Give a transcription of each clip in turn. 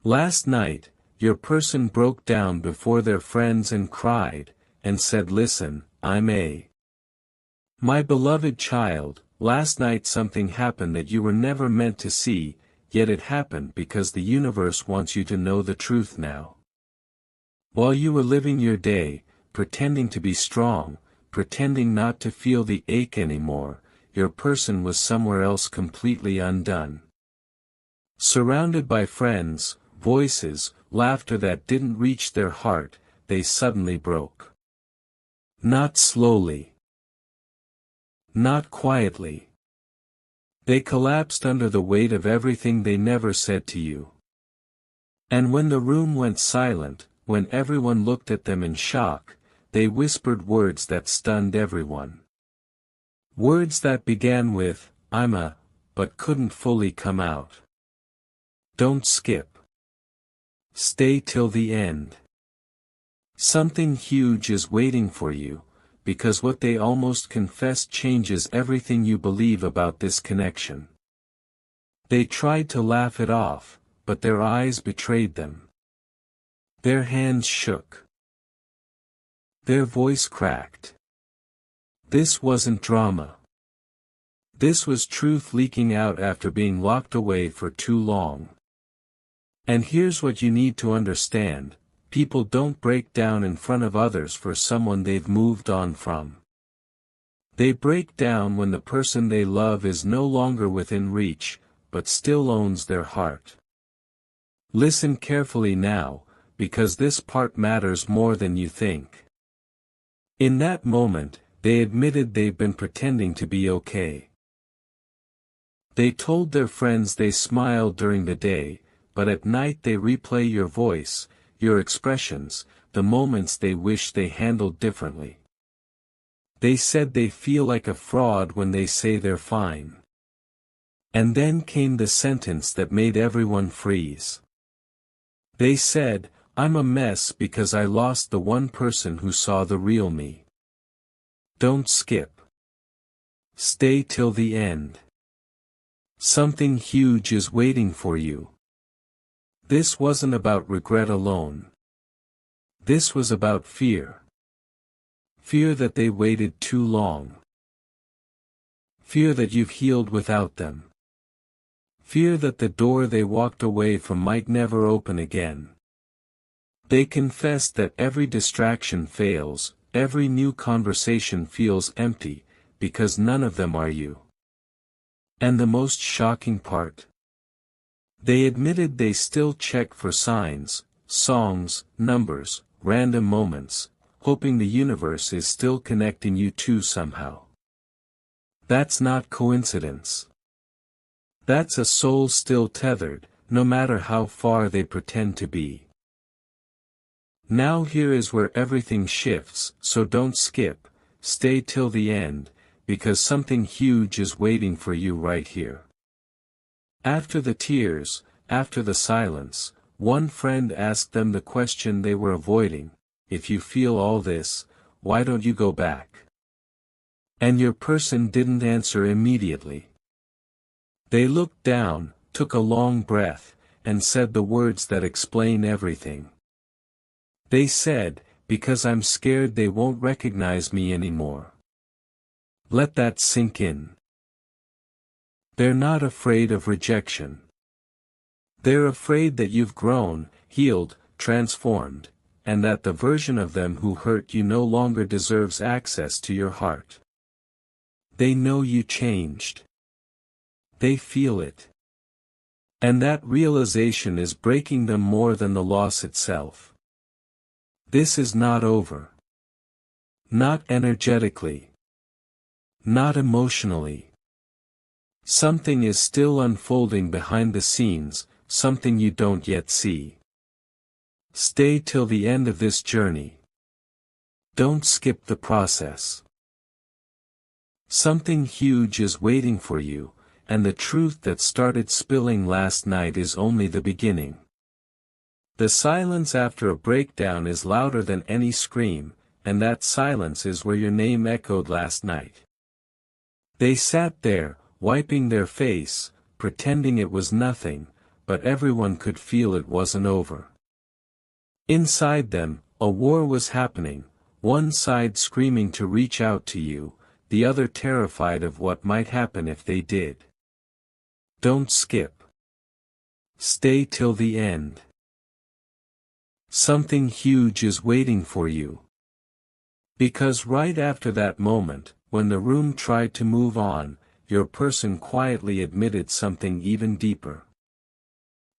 Last night, your person broke down before their friends and cried, and said, "Listen, my beloved child, last night something happened that you were never meant to see, yet it happened because the universe wants you to know the truth now. While you were living your day, pretending to be strong, pretending not to feel the ache anymore, your person was somewhere else completely undone. Surrounded by friends, voices, laughter that didn't reach their heart, they suddenly broke. Not slowly. Not quietly. They collapsed under the weight of everything they never said to you. And when the room went silent, when everyone looked at them in shock, they whispered words that stunned everyone. Words that began with, "I'm a," but couldn't fully come out. Don't skip. Stay till the end. Something huge is waiting for you, because what they almost confessed changes everything you believe about this connection. They tried to laugh it off, but their eyes betrayed them. Their hands shook. Their voice cracked. This wasn't drama. This was truth leaking out after being locked away for too long. And here's what you need to understand: people don't break down in front of others for someone they've moved on from. They break down when the person they love is no longer within reach, but still owns their heart. Listen carefully now, because this part matters more than you think. In that moment, they admitted they've been pretending to be okay. They told their friends they smiled during the day, but at night they replay your voice, your expressions, the moments they wish they handled differently. They said they feel like a fraud when they say they're fine. And then came the sentence that made everyone freeze. They said, "I'm a mess because I lost the one person who saw the real me." Don't skip. Stay till the end. Something huge is waiting for you. This wasn't about regret alone. This was about fear. Fear that they waited too long. Fear that you've healed without them. Fear that the door they walked away from might never open again. They confessed that every distraction fails, every new conversation feels empty, because none of them are you. And the most shocking part? They admitted they still check for signs, songs, numbers, random moments, hoping the universe is still connecting you two somehow. That's not coincidence. That's a soul still tethered, no matter how far they pretend to be. Now here is where everything shifts, so don't skip, stay till the end, because something huge is waiting for you right here. After the tears, after the silence, one friend asked them the question they were avoiding: "If you feel all this, why don't you go back?" And your person didn't answer immediately. They looked down, took a long breath, and said the words that explain everything. They said, "Because I'm scared they won't recognize me anymore." Let that sink in. They're not afraid of rejection. They're afraid that you've grown, healed, transformed, and that the version of them who hurt you no longer deserves access to your heart. They know you changed. They feel it. And that realization is breaking them more than the loss itself. This is not over. Not energetically. Not emotionally. Something is still unfolding behind the scenes, something you don't yet see. Stay till the end of this journey. Don't skip the process. Something huge is waiting for you, and the truth that started spilling last night is only the beginning. The silence after a breakdown is louder than any scream, and that silence is where your name echoed last night. They sat there, wiping their face, pretending it was nothing, but everyone could feel it wasn't over. Inside them, a war was happening, one side screaming to reach out to you, the other terrified of what might happen if they did. Don't skip. Stay till the end. Something huge is waiting for you. Because right after that moment, when the room tried to move on, your person quietly admitted something even deeper.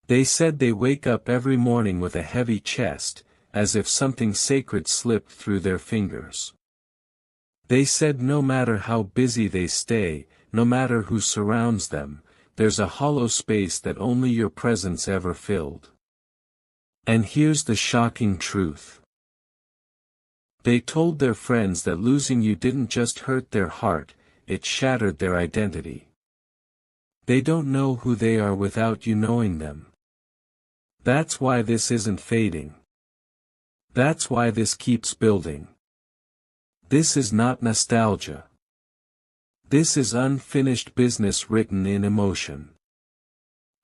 They said they wake up every morning with a heavy chest, as if something sacred slipped through their fingers. They said no matter how busy they stay, no matter who surrounds them, there's a hollow space that only your presence ever filled. And here's the shocking truth. They told their friends that losing you didn't just hurt their heart, it shattered their identity. They don't know who they are without you knowing them. That's why this isn't fading. That's why this keeps building. This is not nostalgia. This is unfinished business written in emotion.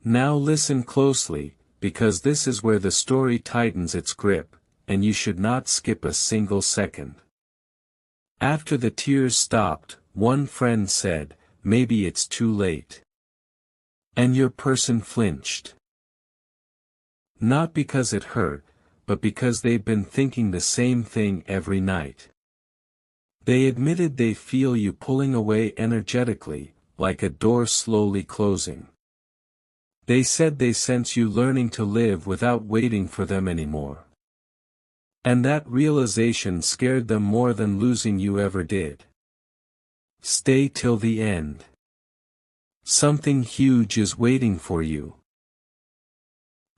Now listen closely, because this is where the story tightens its grip, and you should not skip a single second. After the tears stopped, one friend said, "Maybe it's too late." And your person flinched. Not because it hurt, but because they've been thinking the same thing every night. They admitted they feel you pulling away energetically, like a door slowly closing. They said they sense you learning to live without waiting for them anymore. And that realization scared them more than losing you ever did. Stay till the end. Something huge is waiting for you.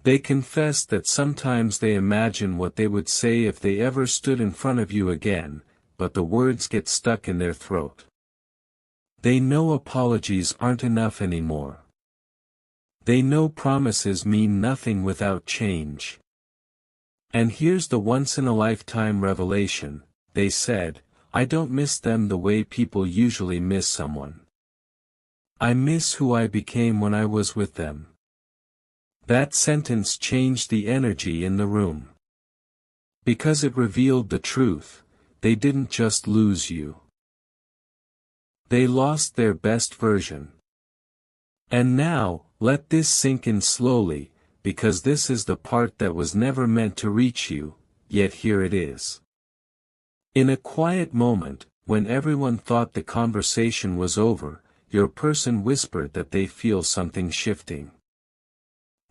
They confessed that sometimes they imagine what they would say if they ever stood in front of you again, but the words get stuck in their throat. They know apologies aren't enough anymore. They know promises mean nothing without change. And here's the once-in-a-lifetime revelation, they said, "I don't miss them the way people usually miss someone. I miss who I became when I was with them." That sentence changed the energy in the room. Because it revealed the truth, they didn't just lose you. They lost their best version. And now, let this sink in slowly, because this is the part that was never meant to reach you, yet here it is. In a quiet moment, when everyone thought the conversation was over, your person whispered that they feel something shifting.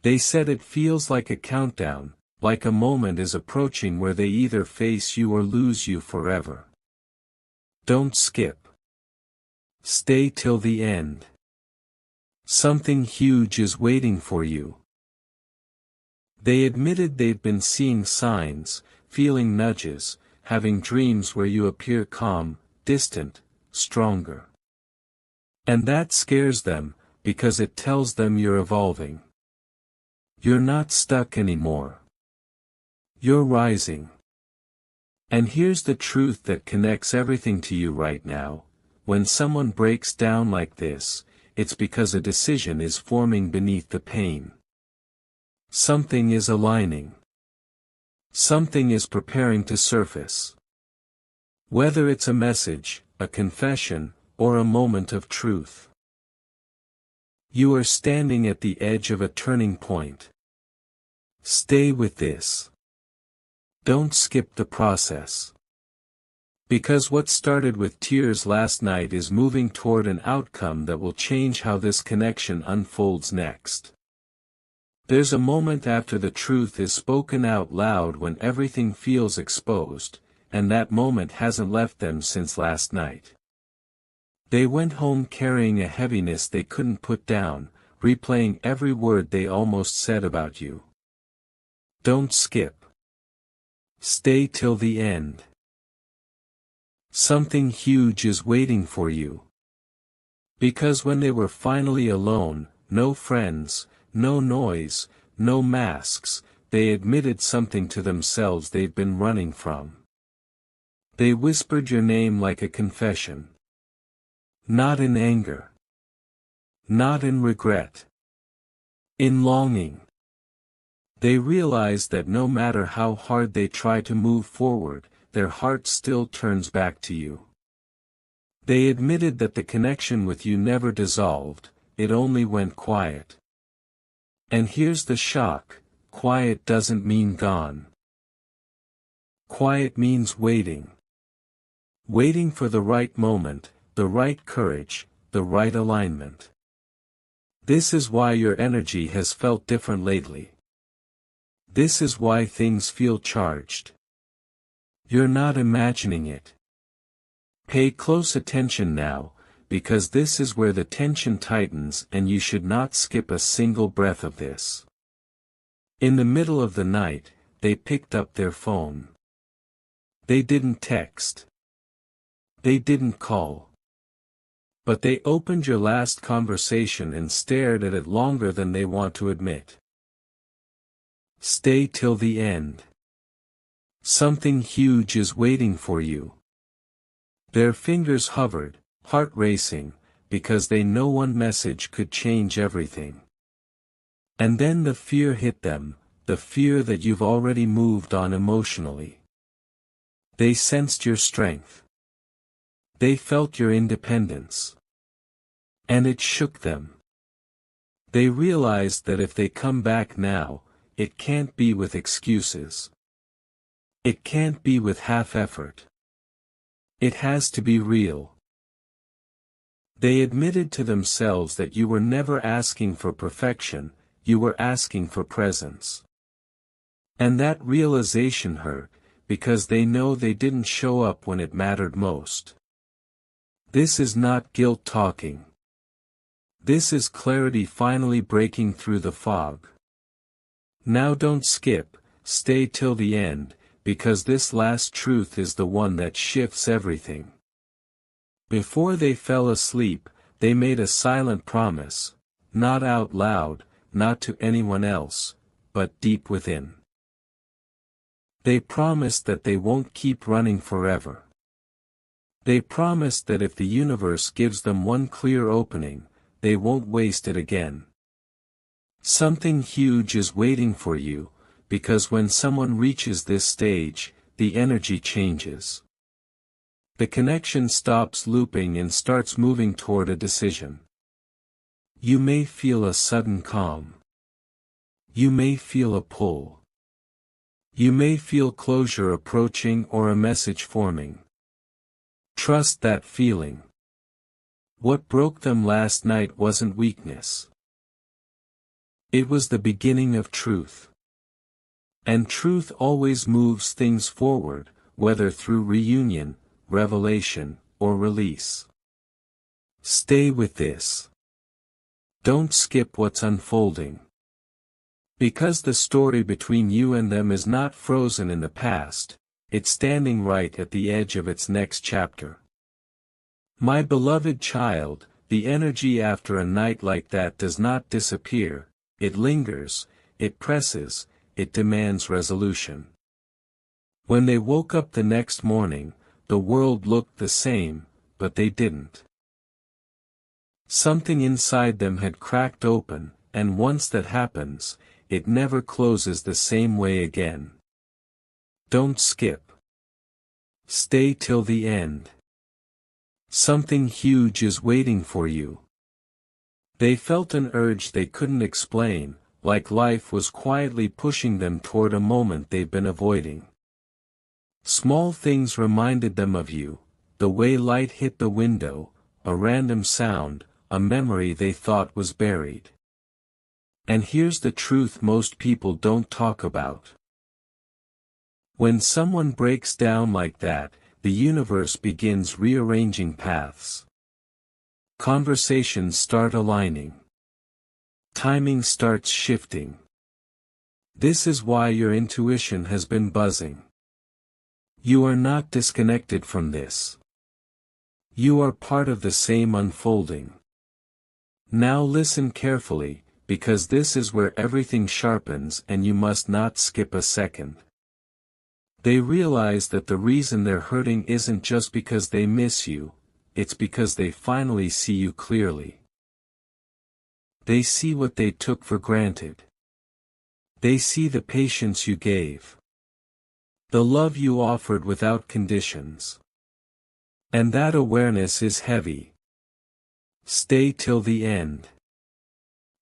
They said it feels like a countdown, like a moment is approaching where they either face you or lose you forever. Don't skip. Stay till the end. Something huge is waiting for you. They admitted they'd been seeing signs, feeling nudges, having dreams where you appear calm, distant, stronger. And that scares them, because it tells them you're evolving. You're not stuck anymore. You're rising. And here's the truth that connects everything to you right now: when someone breaks down like this, it's because a decision is forming beneath the pain. Something is aligning. Something is preparing to surface. Whether it's a message, a confession, or a moment of truth. You are standing at the edge of a turning point. Stay with this. Don't skip the process. Because what started with tears last night is moving toward an outcome that will change how this connection unfolds next. There's a moment after the truth is spoken out loud when everything feels exposed, and that moment hasn't left them since last night. They went home carrying a heaviness they couldn't put down, replaying every word they almost said about you. Don't skip. Stay till the end. Something huge is waiting for you. Because when they were finally alone, no friends, no noise, no masks, they admitted something to themselves they'd been running from. They whispered your name like a confession. Not in anger. Not in regret. In longing. They realize that no matter how hard they try to move forward, their heart still turns back to you. They admitted that the connection with you never dissolved, it only went quiet. And here's the shock, quiet doesn't mean gone. Quiet means waiting. Waiting for the right moment, the right courage, the right alignment. This is why your energy has felt different lately. This is why things feel charged. You're not imagining it. Pay close attention now, because this is where the tension tightens and you should not skip a single breath of this. In the middle of the night, they picked up their phone. They didn't text. They didn't call. But they opened your last conversation and stared at it longer than they want to admit. Stay till the end. Something huge is waiting for you. Their fingers hovered, heart racing, because they know one message could change everything. And then the fear hit them, the fear that you've already moved on emotionally. They sensed your strength. They felt your independence. And it shook them. They realized that if they come back now, it can't be with excuses. It can't be with half effort. It has to be real. They admitted to themselves that you were never asking for perfection, you were asking for presence. And that realization hurt, because they know they didn't show up when it mattered most. This is not guilt talking. This is clarity finally breaking through the fog. Now don't skip, stay till the end, because this last truth is the one that shifts everything. Before they fell asleep, they made a silent promise, not out loud, not to anyone else, but deep within. They promised that they won't keep running forever. They promised that if the universe gives them one clear opening, they won't waste it again. Something huge is waiting for you, because when someone reaches this stage, the energy changes. The connection stops looping and starts moving toward a decision. You may feel a sudden calm. You may feel a pull. You may feel closure approaching or a message forming. Trust that feeling. What broke them last night wasn't weakness. It was the beginning of truth. And truth always moves things forward, whether through reunion, revelation, or release. Stay with this. Don't skip what's unfolding. Because the story between you and them is not frozen in the past, it's standing right at the edge of its next chapter. My beloved child, the energy after a night like that does not disappear, it lingers, it presses, it demands resolution. When they woke up the next morning, the world looked the same, but they didn't. Something inside them had cracked open, and once that happens, it never closes the same way again. Don't skip. Stay till the end. Something huge is waiting for you. They felt an urge they couldn't explain, like life was quietly pushing them toward a moment they've been avoiding. Small things reminded them of you, the way light hit the window, a random sound, a memory they thought was buried. And here's the truth most people don't talk about. When someone breaks down like that, the universe begins rearranging paths. Conversations start aligning. Timing starts shifting. This is why your intuition has been buzzing. You are not disconnected from this. You are part of the same unfolding. Now listen carefully, because this is where everything sharpens and you must not skip a second. They realize that the reason they're hurting isn't just because they miss you, it's because they finally see you clearly. They see what they took for granted. They see the patience you gave. The love you offered without conditions. And that awareness is heavy. Stay till the end.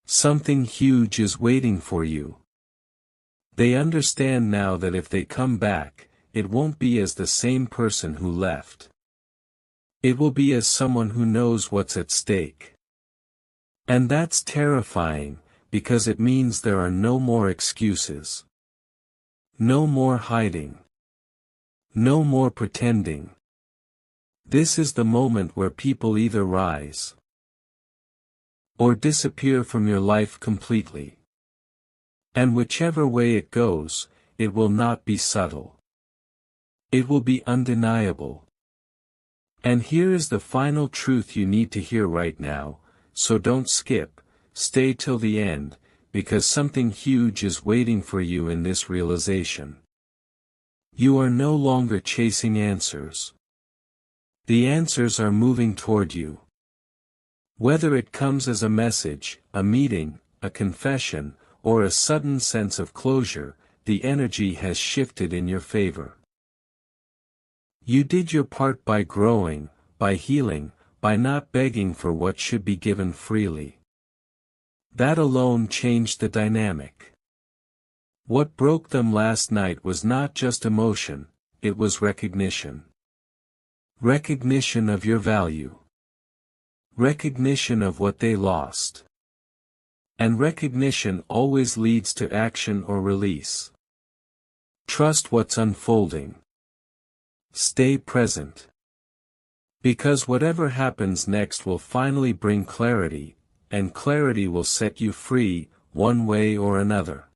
Something huge is waiting for you. They understand now that if they come back, it won't be as the same person who left. It will be as someone who knows what's at stake. And that's terrifying, because it means there are no more excuses. No more hiding. No more pretending. This is the moment where people either rise or disappear from your life completely. And whichever way it goes, it will not be subtle. It will be undeniable. And here is the final truth you need to hear right now, so don't skip, stay till the end, because something huge is waiting for you in this realization. You are no longer chasing answers. The answers are moving toward you. Whether it comes as a message, a meeting, a confession, or a sudden sense of closure, the energy has shifted in your favor. You did your part by growing, by healing, by not begging for what should be given freely. That alone changed the dynamic. What broke them last night was not just emotion, it was recognition. Recognition of your value. Recognition of what they lost. And recognition always leads to action or release. Trust what's unfolding. Stay present. Because whatever happens next will finally bring clarity, and clarity will set you free, one way or another.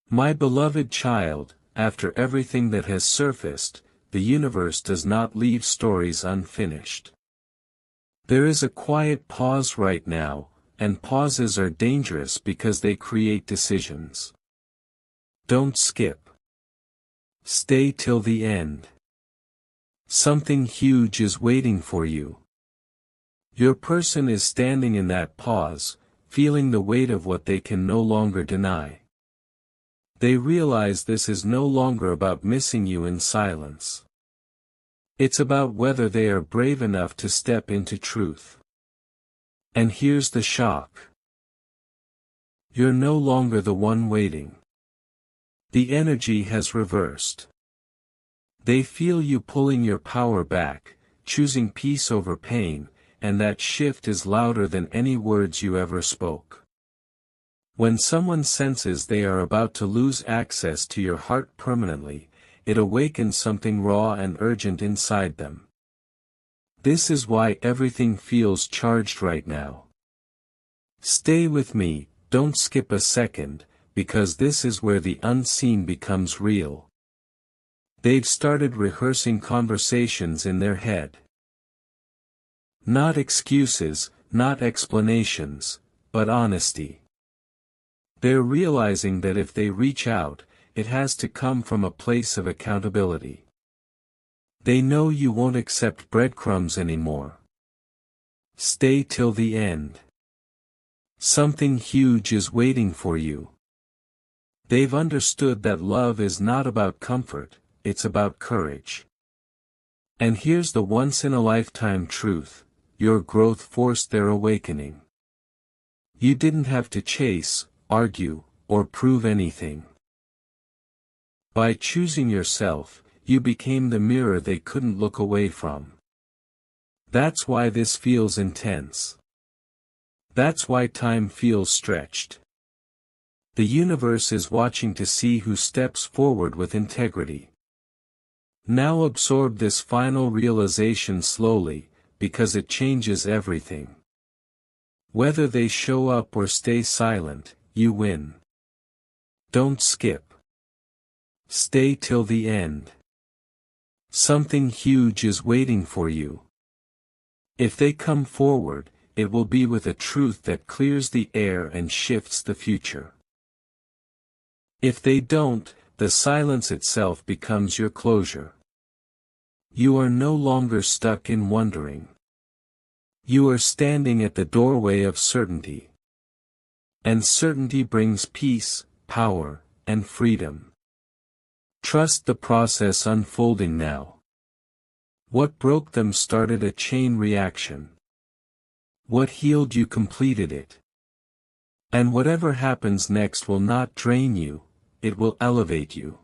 My beloved child, after everything that has surfaced, the universe does not leave stories unfinished. There is a quiet pause right now, and pauses are dangerous because they create decisions. Don't skip. Stay till the end. Something huge is waiting for you. Your person is standing in that pause, feeling the weight of what they can no longer deny. They realize this is no longer about missing you in silence. It's about whether they are brave enough to step into truth. And here's the shock. You're no longer the one waiting. The energy has reversed. They feel you pulling your power back, choosing peace over pain, and that shift is louder than any words you ever spoke. When someone senses they are about to lose access to your heart permanently, it awakens something raw and urgent inside them. This is why everything feels charged right now. Stay with me, don't skip a second, because this is where the unseen becomes real. They've started rehearsing conversations in their head. Not excuses, not explanations, but honesty. They're realizing that if they reach out, it has to come from a place of accountability. They know you won't accept breadcrumbs anymore. Stay till the end. Something huge is waiting for you. They've understood that love is not about comfort, it's about courage. And here's the once-in-a-lifetime truth, your growth forced their awakening. You didn't have to chase, argue, or prove anything. By choosing yourself, you became the mirror they couldn't look away from. That's why this feels intense. That's why time feels stretched. The universe is watching to see who steps forward with integrity. Now absorb this final realization slowly, because it changes everything. Whether they show up or stay silent, you win. Don't skip. Stay till the end. Something huge is waiting for you. If they come forward, it will be with a truth that clears the air and shifts the future. If they don't, the silence itself becomes your closure. You are no longer stuck in wondering. You are standing at the doorway of certainty. And certainty brings peace, power, and freedom. Trust the process unfolding now. What broke them started a chain reaction. What healed you completed it. And whatever happens next will not drain you, it will elevate you.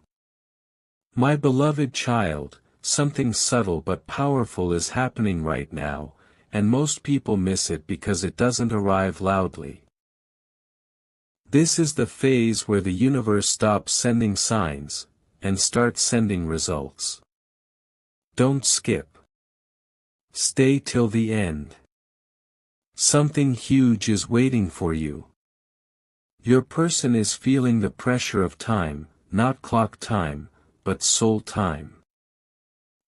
My beloved child, something subtle but powerful is happening right now, and most people miss it because it doesn't arrive loudly. This is the phase where the universe stops sending signs, and starts sending results. Don't skip. Stay till the end. Something huge is waiting for you. Your person is feeling the pressure of time, not clock time, but soul time.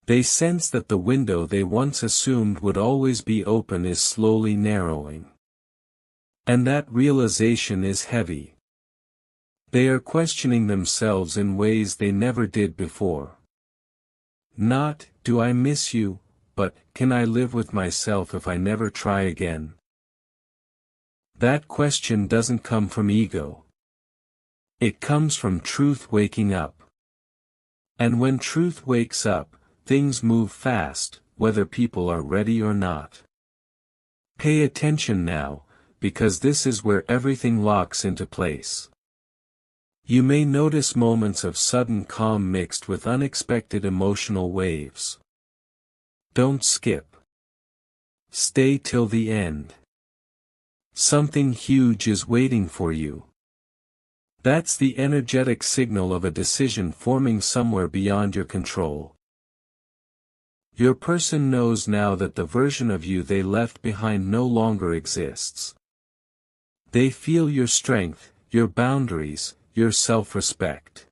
They sense that the window they once assumed would always be open is slowly narrowing. And that realization is heavy. They are questioning themselves in ways they never did before. Not, do I miss you, but, can I live with myself if I never try again? That question doesn't come from ego. It comes from truth waking up. And when truth wakes up, things move fast, whether people are ready or not. Pay attention now, because this is where everything locks into place. You may notice moments of sudden calm mixed with unexpected emotional waves. Don't skip. Stay till the end. Something huge is waiting for you. That's the energetic signal of a decision forming somewhere beyond your control. Your person knows now that the version of you they left behind no longer exists. They feel your strength, your boundaries, your self-respect.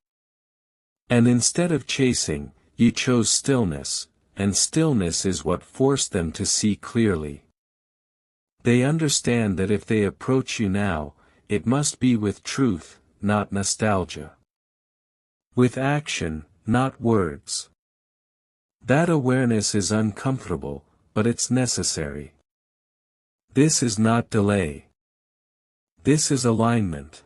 And instead of chasing, you chose stillness, and stillness is what forced them to see clearly. They understand that if they approach you now, it must be with truth, not nostalgia. With action, not words. That awareness is uncomfortable, but it's necessary. This is not delay. This is alignment.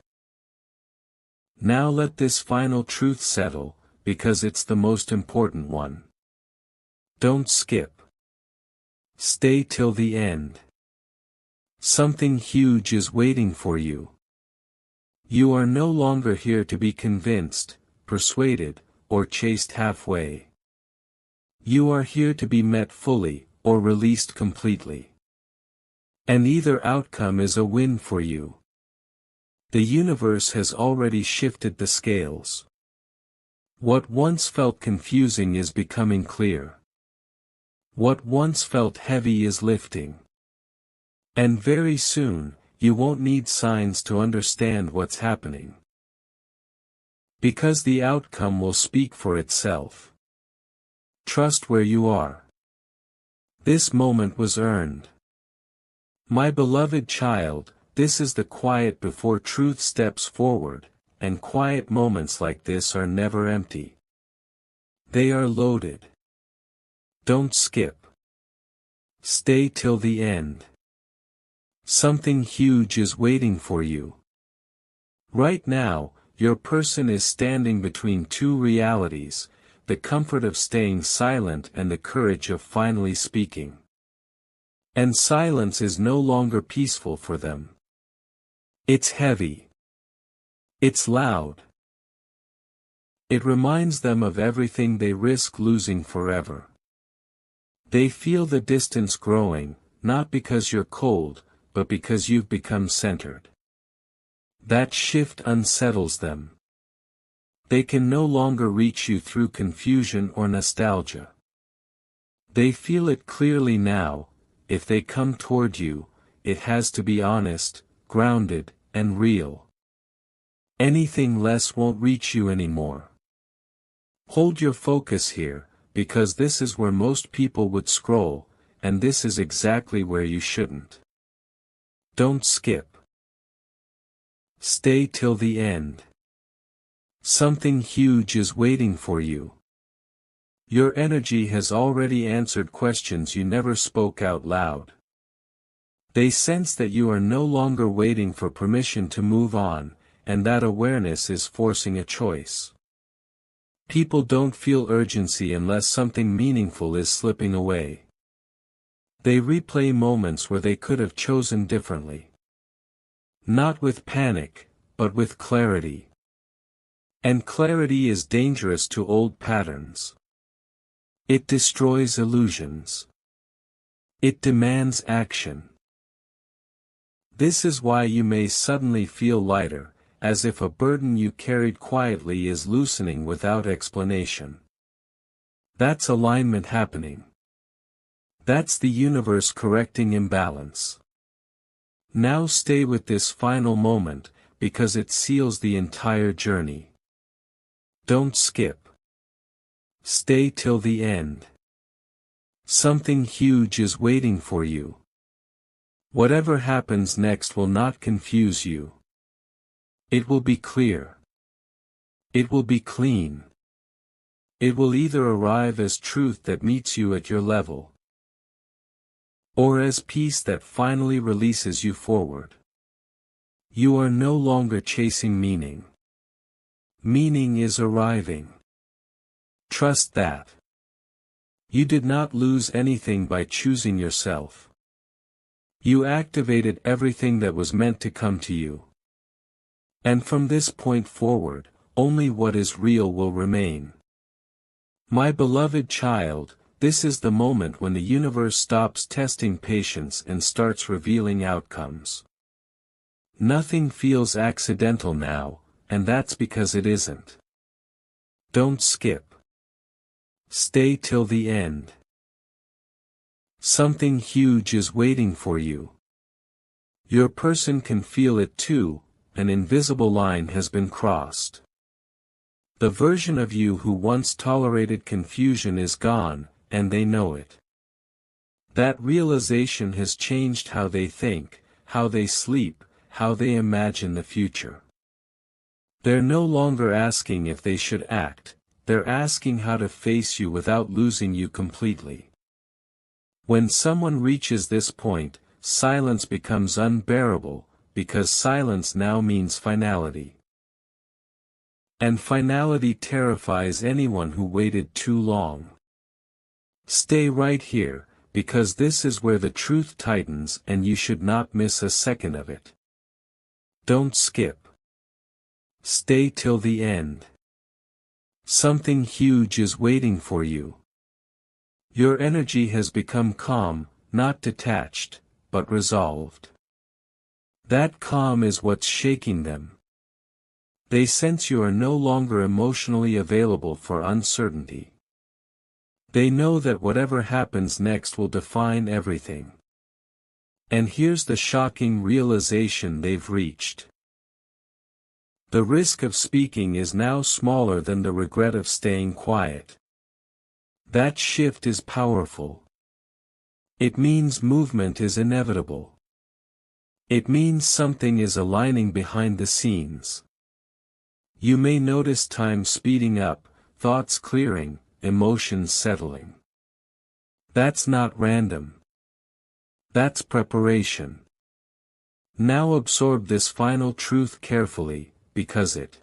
Now let this final truth settle, because it's the most important one. Don't skip. Stay till the end. Something huge is waiting for you. You are no longer here to be convinced, persuaded, or chased halfway. You are here to be met fully, or released completely. And either outcome is a win for you. The universe has already shifted the scales. What once felt confusing is becoming clear. What once felt heavy is lifting. And very soon, you won't need signs to understand what's happening. Because the outcome will speak for itself. Trust where you are. This moment was earned. My beloved child, this is the quiet before truth steps forward, and quiet moments like this are never empty. They are loaded. Don't skip. Stay till the end. Something huge is waiting for you. Right now, your person is standing between two realities, the comfort of staying silent and the courage of finally speaking. And silence is no longer peaceful for them. It's heavy. It's loud. It reminds them of everything they risk losing forever. They feel the distance growing, not because you're cold, but because you've become centered. That shift unsettles them. They can no longer reach you through confusion or nostalgia. They feel it clearly now, if they come toward you, it has to be honest, grounded, and real. Anything less won't reach you anymore. Hold your focus here, because this is where most people would scroll, and this is exactly where you shouldn't. Don't skip. Stay till the end. Something huge is waiting for you. Your energy has already answered questions you never spoke out loud. They sense that you are no longer waiting for permission to move on, and that awareness is forcing a choice. People don't feel urgency unless something meaningful is slipping away. They replay moments where they could have chosen differently. Not with panic, but with clarity. And clarity is dangerous to old patterns. It destroys illusions. It demands action. This is why you may suddenly feel lighter, as if a burden you carried quietly is loosening without explanation. That's alignment happening. That's the universe correcting imbalance. Now stay with this final moment, because it seals the entire journey. Don't skip. Stay till the end. Something huge is waiting for you. Whatever happens next will not confuse you. It will be clear. It will be clean. It will either arrive as truth that meets you at your level, or as peace that finally releases you forward. You are no longer chasing meaning. Meaning is arriving. Trust that. You did not lose anything by choosing yourself. You activated everything that was meant to come to you. And from this point forward, only what is real will remain. My beloved child, this is the moment when the universe stops testing patience and starts revealing outcomes. Nothing feels accidental now, and that's because it isn't. Don't skip. Stay till the end. Something huge is waiting for you. Your person can feel it too. An invisible line has been crossed. The version of you who once tolerated confusion is gone, and they know it. That realization has changed how they think, how they sleep, how they imagine the future. They're no longer asking if they should act, they're asking how to face you without losing you completely. When someone reaches this point, silence becomes unbearable, because silence now means finality. And finality terrifies anyone who waited too long. Stay right here, because this is where the truth tightens and you should not miss a second of it. Don't skip. Stay till the end. Something huge is waiting for you. Your energy has become calm, not detached, but resolved. That calm is what's shaking them. They sense you are no longer emotionally available for uncertainty. They know that whatever happens next will define everything. And here's the shocking realization they've reached. The risk of speaking is now smaller than the regret of staying quiet. That shift is powerful. It means movement is inevitable. It means something is aligning behind the scenes. You may notice time speeding up, thoughts clearing, emotions settling. That's not random. That's preparation. Now absorb this final truth carefully, because it